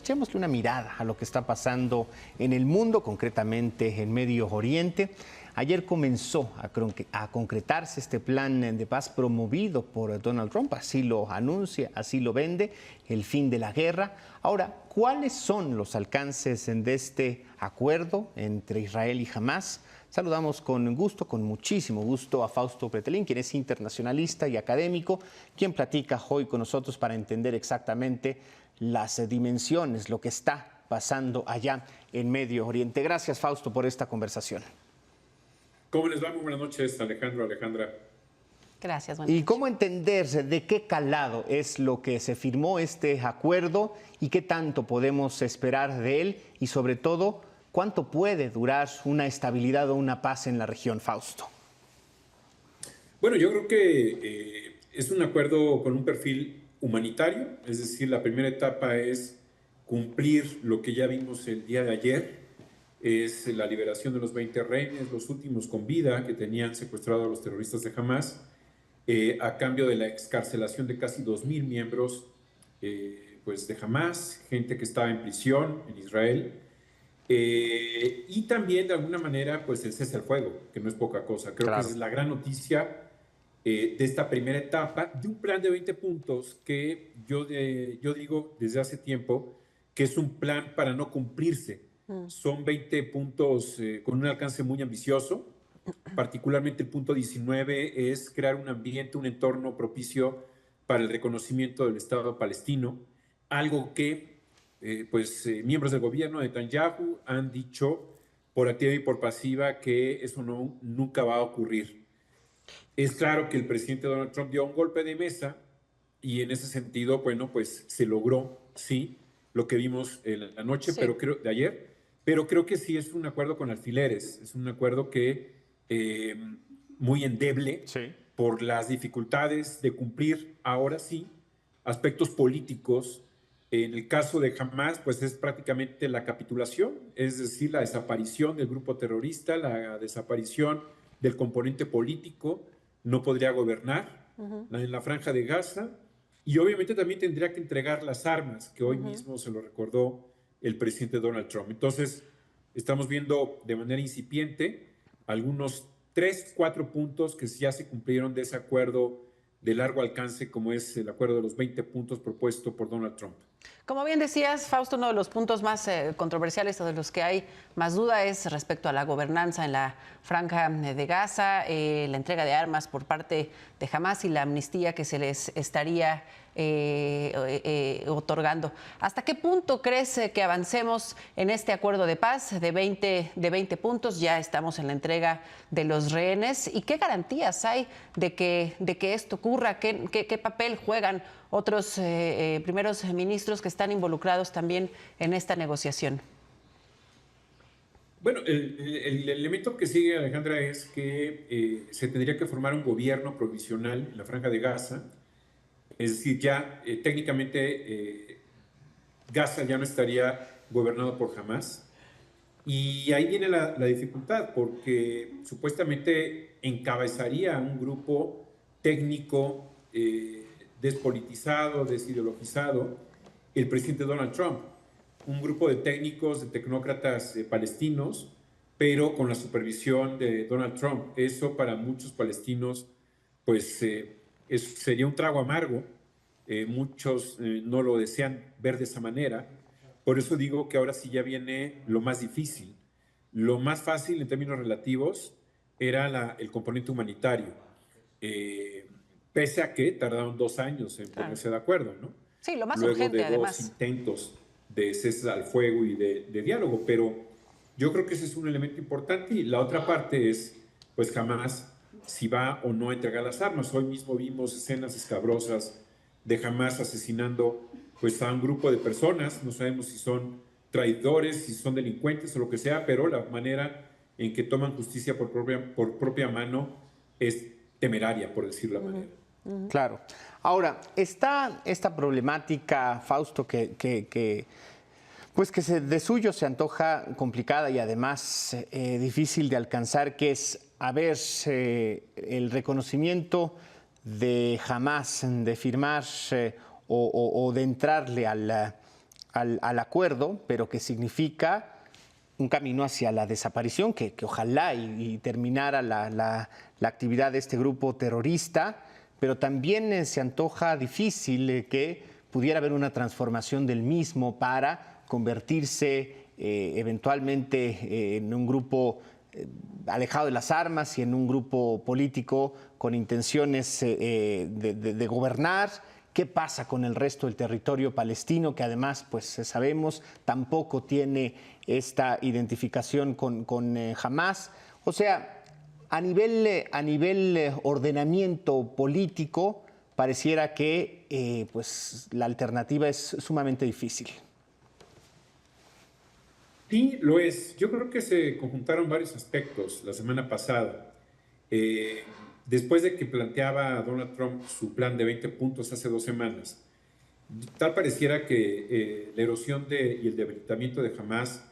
echémosle una mirada a lo que está pasando en el mundo, concretamente en Medio Oriente. Ayer comenzó a concretarse este plan de paz promovido por Donald Trump, así lo anuncia, así lo vende, el fin de la guerra. Ahora, ¿cuáles son los alcances de este acuerdo entre Israel y Hamás? Saludamos con muchísimo gusto a Fausto Pretelín, quien es internacionalista y académico, quien platica hoy con nosotros para entender exactamente las dimensiones, lo que está pasando allá en Medio Oriente. Gracias, Fausto, por esta conversación. ¿Cómo les va? Muy buenas noches, Alejandro, Alejandra. Gracias. ¿Y cómo entender de qué calado es lo que se firmó este acuerdo y qué tanto podemos esperar de él? Y sobre todo, ¿cuánto puede durar una estabilidad o una paz en la región, Fausto? Bueno, yo creo que es un acuerdo con un perfil humanitario, es decir, la primera etapa es cumplir lo que ya vimos el día de ayer, es la liberación de los 20 rehenes, los últimos con vida que tenían secuestrado a los terroristas de Hamás, a cambio de la excarcelación de casi 2.000 miembros pues de Hamás, gente que estaba en prisión en Israel, y también de alguna manera pues el cese al fuego, que no es poca cosa. Creo que esa es la gran noticia de esta primera etapa, de un plan de 20 puntos que yo digo desde hace tiempo que es un plan para no cumplirse. Son 20 puntos con un alcance muy ambicioso, particularmente el punto 19 es crear un ambiente, un entorno propicio para el reconocimiento del Estado palestino, algo que miembros del gobierno de Netanyahu han dicho por activa y por pasiva que eso nunca va a ocurrir. Es claro que el presidente Donald Trump dio un golpe de mesa y en ese sentido, bueno, pues se logró, sí, lo que vimos en la noche, Sí. de ayer, pero creo que sí es un acuerdo con alfileres, es un acuerdo que muy endeble Sí. por las dificultades de cumplir ahora sí aspectos políticos. En el caso de Hamás, pues es prácticamente la capitulación, es decir, la desaparición del grupo terrorista, la desaparición del componente político, no podría gobernar en la Franja de Gaza y obviamente también tendría que entregar las armas, que hoy mismo se lo recordó el presidente Donald Trump. Entonces, estamos viendo de manera incipiente algunos 3, 4 puntos que ya se cumplieron de ese acuerdo de largo alcance, como es el acuerdo de los 20 puntos propuesto por Donald Trump. Como bien decías, Fausto, uno de los puntos más controversiales o de los que hay más duda es respecto a la gobernanza en la Franja de Gaza, la entrega de armas por parte de Hamás y la amnistía que se les estaría otorgando. ¿Hasta qué punto crees que avancemos en este acuerdo de paz de 20 puntos? Ya estamos en la entrega de los rehenes. ¿Y qué garantías hay de que esto ocurra? ¿Qué papel juegan otros primeros ministros que están involucrados también en esta negociación? Bueno, el elemento que sigue, Alejandra, es que se tendría que formar un gobierno provisional en la Franja de Gaza. Es decir, ya técnicamente Gaza ya no estaría gobernado por Hamás. Y ahí viene la dificultad, porque supuestamente encabezaría un grupo técnico despolitizado, desideologizado, el presidente Donald Trump. Un grupo de técnicos, de tecnócratas palestinos, pero con la supervisión de Donald Trump. Eso para muchos palestinos, pues sería un trago amargo. Muchos no lo desean ver de esa manera. Por eso digo que ahora sí ya viene lo más difícil. Lo más fácil en términos relativos era el componente humanitario, pese a que tardaron 2 años en ponerse de acuerdo, ¿no? Sí, lo más Luego urgente, de 2 además. intentos de cese al fuego y de diálogo, pero yo creo que ese es un elemento importante y la otra parte es, pues jamás si va o no a entregar las armas. Hoy mismo vimos escenas escabrosas de Hamás asesinando pues a un grupo de personas, no sabemos si son traidores, si son delincuentes o lo que sea, pero la manera en que toman justicia por propia mano es temeraria, por decir la manera. Claro. Ahora, está esta problemática, Fausto, pues que de suyo se antoja complicada y además difícil de alcanzar, que es, a ver, el reconocimiento de Hamás, de firmar o de entrarle al acuerdo, pero que significa un camino hacia la desaparición, que ojalá y terminara la actividad de este grupo terrorista, pero también se antoja difícil que pudiera haber una transformación del mismo para convertirse eventualmente en un grupo alejado de las armas y en un grupo político con intenciones de gobernar. ¿Qué pasa con el resto del territorio palestino, que además, pues sabemos, tampoco tiene esta identificación con Hamas? O sea, a nivel ordenamiento político, pareciera que pues, la alternativa es sumamente difícil. Sí, lo es. Yo creo que se conjuntaron varios aspectos la semana pasada. Eh, Después de que planteaba Donald Trump su plan de 20 puntos hace 2 semanas, tal pareciera que la erosión y el debilitamiento de Hamas,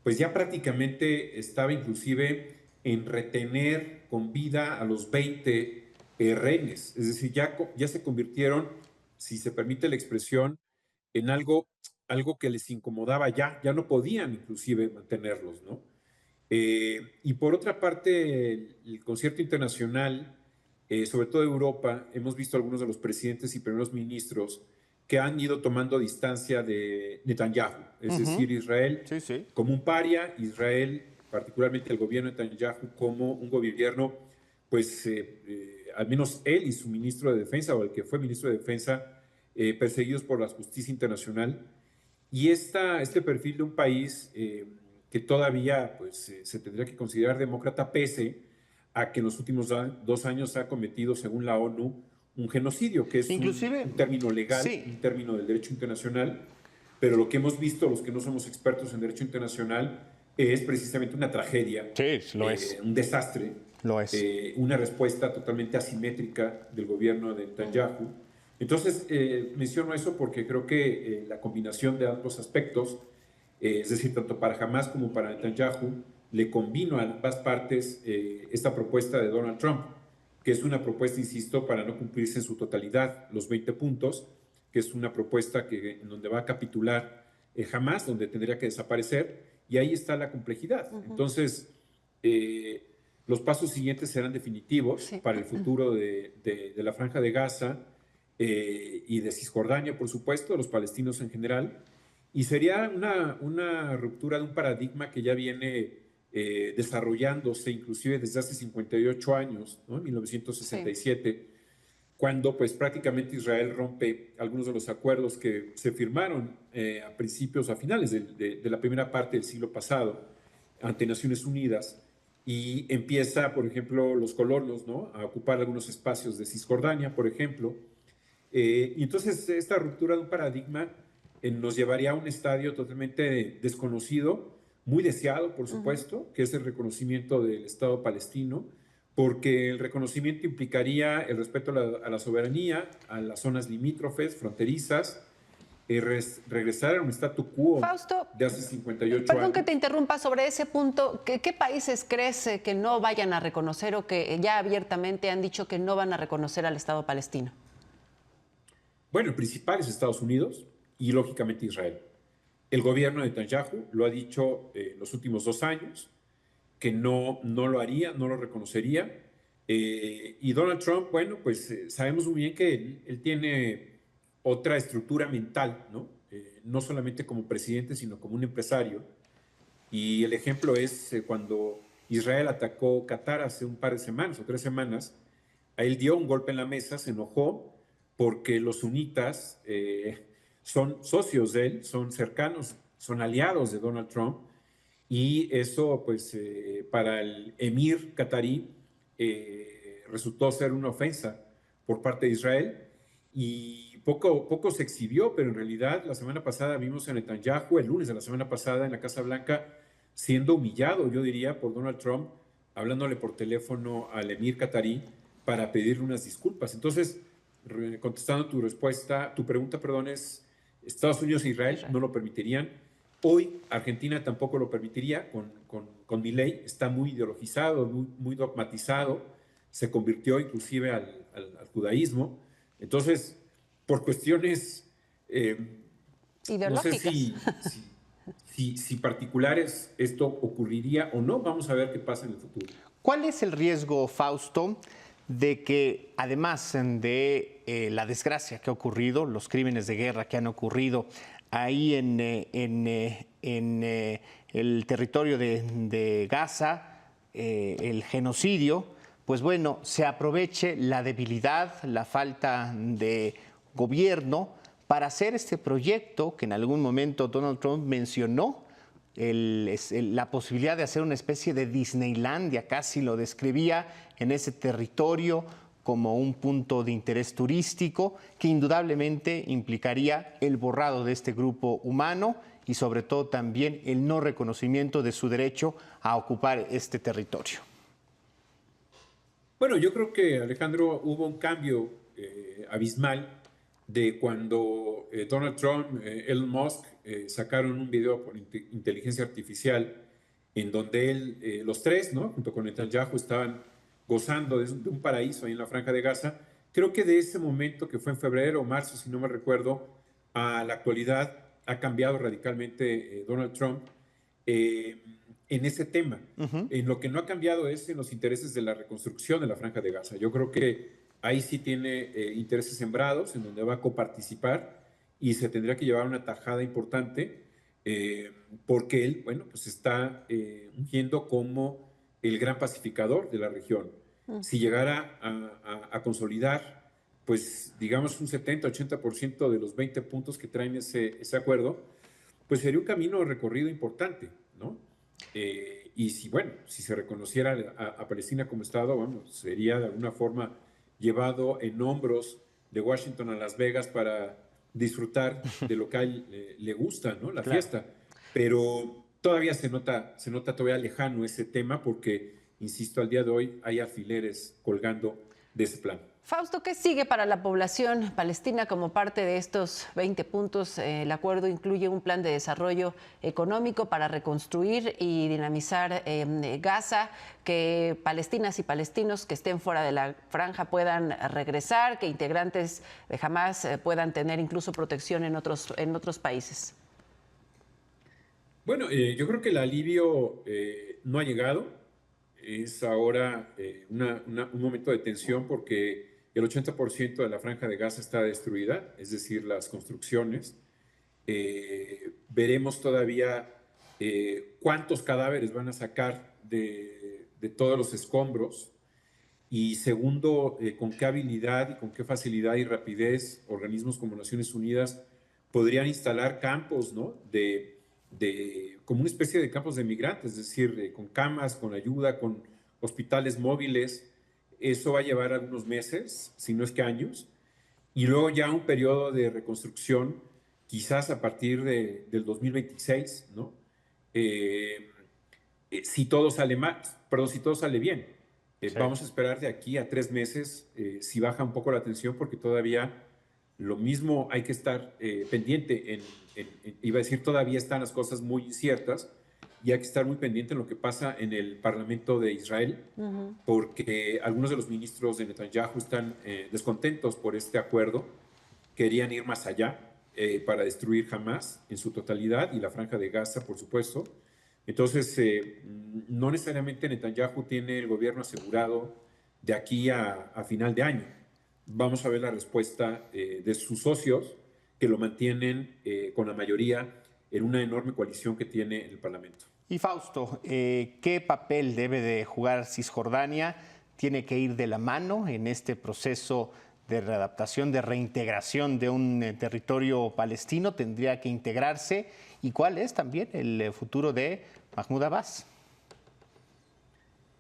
pues ya prácticamente estaba inclusive en retener con vida a los 20 rehenes. Es decir, ya se convirtieron, si se permite la expresión, en algo que les incomodaba ya no podían inclusive mantenerlos, ¿no? Y por otra parte, el concierto internacional, sobre todo Europa, hemos visto algunos de los presidentes y primeros ministros que han ido tomando distancia de Netanyahu, es decir, Israel Sí, sí. como un paria, Israel, particularmente el gobierno de Netanyahu, como un gobierno, pues al menos él y su ministro de Defensa, o el que fue ministro de Defensa, perseguidos por la justicia internacional. Y este perfil de un país que todavía pues, se tendría que considerar demócrata, pese a que en los últimos 2 años ha cometido, según la ONU, un genocidio, que es Inclusive, un término legal, sí. un término del derecho internacional, pero lo que hemos visto, los que no somos expertos en derecho internacional, es precisamente una tragedia, Sí, lo es. un desastre, Lo es. una respuesta totalmente asimétrica del gobierno de Netanyahu. Entonces, menciono eso porque creo que la combinación de ambos aspectos, es decir, tanto para Hamas como para Netanyahu, le combino a ambas partes esta propuesta de Donald Trump, que es una propuesta, insisto, para no cumplirse en su totalidad los 20 puntos, que es una propuesta en donde va a capitular Hamas, donde tendría que desaparecer, y ahí está la complejidad. Entonces, los pasos siguientes serán definitivos para el futuro de la Franja de Gaza y de Cisjordania, por supuesto, de los palestinos en general, y sería una ruptura de un paradigma que ya viene desarrollándose inclusive desde hace 58 años, ¿no? En 1967, cuando pues prácticamente Israel rompe algunos de los acuerdos que se firmaron a finales de la primera parte del siglo pasado ante Naciones Unidas, y empieza, por ejemplo, los colonos, ¿no?, a ocupar algunos espacios de Cisjordania, por ejemplo. Y entonces esta ruptura de un paradigma nos llevaría a un estadio totalmente desconocido, muy deseado, por supuesto, que es el reconocimiento del Estado palestino, porque el reconocimiento implicaría el respeto a la soberanía, a las zonas limítrofes, fronterizas, regresar a un statu quo Fausto, de hace 58 perdón años. que te interrumpa sobre ese punto. ¿Qué países crees que no vayan a reconocer o que ya abiertamente han dicho que no van a reconocer al Estado palestino? Bueno, el principal es Estados Unidos y lógicamente Israel. El gobierno de Netanyahu lo ha dicho los últimos 2 años, que no lo haría, no lo reconocería. Y Donald Trump, bueno, pues sabemos muy bien que él tiene otra estructura mental, ¿no? No solamente como presidente, sino como un empresario. Y el ejemplo es cuando Israel atacó Qatar hace un par de semanas o 3 semanas, a él dio un golpe en la mesa, se enojó porque los sunitas son socios de él, son cercanos, son aliados de Donald Trump, y eso pues para el emir qatarí resultó ser una ofensa por parte de Israel, y poco se exhibió, pero en realidad la semana pasada vimos a Netanyahu, el lunes de la semana pasada en la Casa Blanca, siendo humillado, yo diría, por Donald Trump, hablándole por teléfono al emir qatarí para pedirle unas disculpas. Entonces, contestando tu pregunta, perdón, es Estados Unidos e Israel no lo permitirían. Hoy Argentina tampoco lo permitiría con Milei, está muy ideologizado, muy dogmatizado, se convirtió inclusive al judaísmo. Entonces, por cuestiones No sé ideológicas. si particulares esto ocurriría o no. Vamos a ver qué pasa en el futuro. ¿Cuál es el riesgo, Fausto, de que además de la desgracia que ha ocurrido, los crímenes de guerra que han ocurrido ahí en el territorio de Gaza, el genocidio, pues bueno, se aproveche la debilidad, la falta de gobierno para hacer este proyecto que en algún momento Donald Trump mencionó, la posibilidad de hacer una especie de Disneylandia, casi lo describía en ese territorio como un punto de interés turístico que indudablemente implicaría el borrado de este grupo humano y sobre todo también el no reconocimiento de su derecho a ocupar este territorio. Bueno, yo creo que, Alejandro, hubo un cambio abismal de cuando Donald Trump, Elon Musk, sacaron un video por inteligencia artificial en donde los tres, ¿no? Junto con Netanyahu, estaban gozando de un paraíso ahí en la Franja de Gaza. Creo que de ese momento, que fue en febrero o marzo, si no me recuerdo, a la actualidad ha cambiado radicalmente Donald Trump en ese tema. En lo que no ha cambiado es en los intereses de la reconstrucción de la Franja de Gaza. Yo creo que ahí sí tiene intereses sembrados, en donde va a coparticipar y se tendría que llevar una tajada importante porque él, bueno, pues está ungiendo como el gran pacificador de la región. Si llegara a consolidar, pues digamos un 70-80% de los 20 puntos que traen ese acuerdo, pues sería un camino recorrido importante, ¿no? Y si, bueno, si se reconociera a Palestina como Estado, bueno, sería de alguna forma llevado en hombros de Washington a Las Vegas para disfrutar de lo que a él le gusta, ¿no? La Claro. fiesta. Pero todavía se nota todavía lejano ese tema porque, insisto, al día de hoy hay alfileres colgando de ese plan. Fausto, ¿qué sigue para la población palestina como parte de estos 20 puntos? El acuerdo incluye un plan de desarrollo económico para reconstruir y dinamizar Gaza, que palestinas y palestinos que estén fuera de la franja puedan regresar, que integrantes de Hamás puedan tener incluso protección en otros países. Bueno, yo creo que el alivio no ha llegado. Es ahora un momento de tensión porque el 80% de la franja de Gaza está destruida, es decir, las construcciones. Veremos todavía cuántos cadáveres van a sacar de todos los escombros. Y segundo, con qué habilidad y con qué facilidad y rapidez organismos como Naciones Unidas podrían instalar campos, ¿no? Como una especie de campos de migrantes, es decir, con camas, con ayuda, con hospitales móviles. Eso va a llevar algunos meses, si no es que años, y luego ya un periodo de reconstrucción, quizás a partir del 2026, ¿no? Si todo sale mal, perdón, si todo sale bien. Sí. Vamos a esperar de aquí a 3 meses si baja un poco la tensión, porque todavía lo mismo hay que estar pendiente iba a decir, todavía están las cosas muy inciertas y hay que estar muy pendiente en lo que pasa en el Parlamento de Israel, porque algunos de los ministros de Netanyahu están descontentos por este acuerdo, querían ir más allá para destruir Hamás en su totalidad y la Franja de Gaza, por supuesto. Entonces, no necesariamente Netanyahu tiene el gobierno asegurado de aquí a final de año. Vamos a ver la respuesta de sus socios que lo mantienen con la mayoría en una enorme coalición que tiene el Parlamento. Y Fausto, ¿qué papel debe de jugar Cisjordania? ¿Tiene que ir de la mano en este proceso de readaptación, de reintegración de un territorio palestino? ¿Tendría que integrarse? ¿Y cuál es también el futuro de Mahmoud Abbas?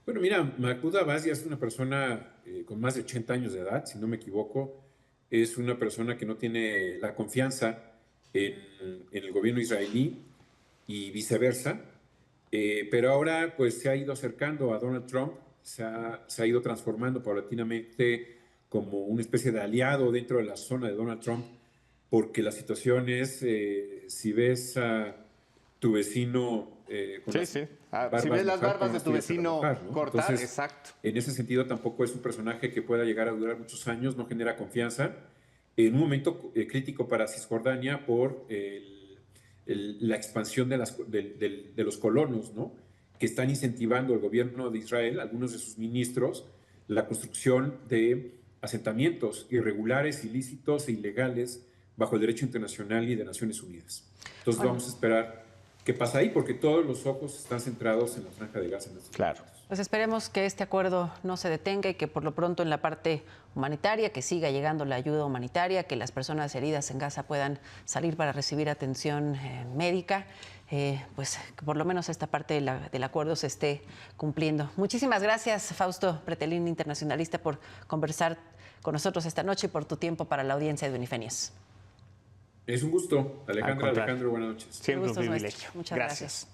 Bueno, mira, Mahmoud Abbas ya es una persona con más de 80 años de edad, si no me equivoco. Es una persona que no tiene la confianza en el gobierno israelí y viceversa. Pero ahora pues se ha ido acercando a Donald Trump, se ha ido transformando paulatinamente como una especie de aliado dentro de la zona de Donald Trump, porque la situación es, si ves a tu vecino con Sí. Si ves las barbas de tu vecino trabajar, ¿no? cortar, Entonces, exacto. en ese sentido tampoco es un personaje que pueda llegar a durar muchos años, no genera confianza. En un momento crítico para Cisjordania por la expansión de los colonos, ¿no? Que están incentivando el gobierno de Israel, algunos de sus ministros, la construcción de asentamientos irregulares, ilícitos e ilegales bajo el derecho internacional y de Naciones Unidas. Entonces vamos a esperar qué pasa ahí, porque todos los ojos están centrados en la Franja de Gaza en estos momentos. Pues esperemos que este acuerdo no se detenga y que por lo pronto en la parte humanitaria, que siga llegando la ayuda humanitaria, que las personas heridas en Gaza puedan salir para recibir atención médica, pues que por lo menos esta parte del acuerdo se esté cumpliendo. Muchísimas gracias, Fausto Pretelín, internacionalista, por conversar con nosotros esta noche y por tu tiempo para la audiencia de Unifenias. Es un gusto, Alejandro, buenas noches. Siempre un privilegio. Muchas gracias.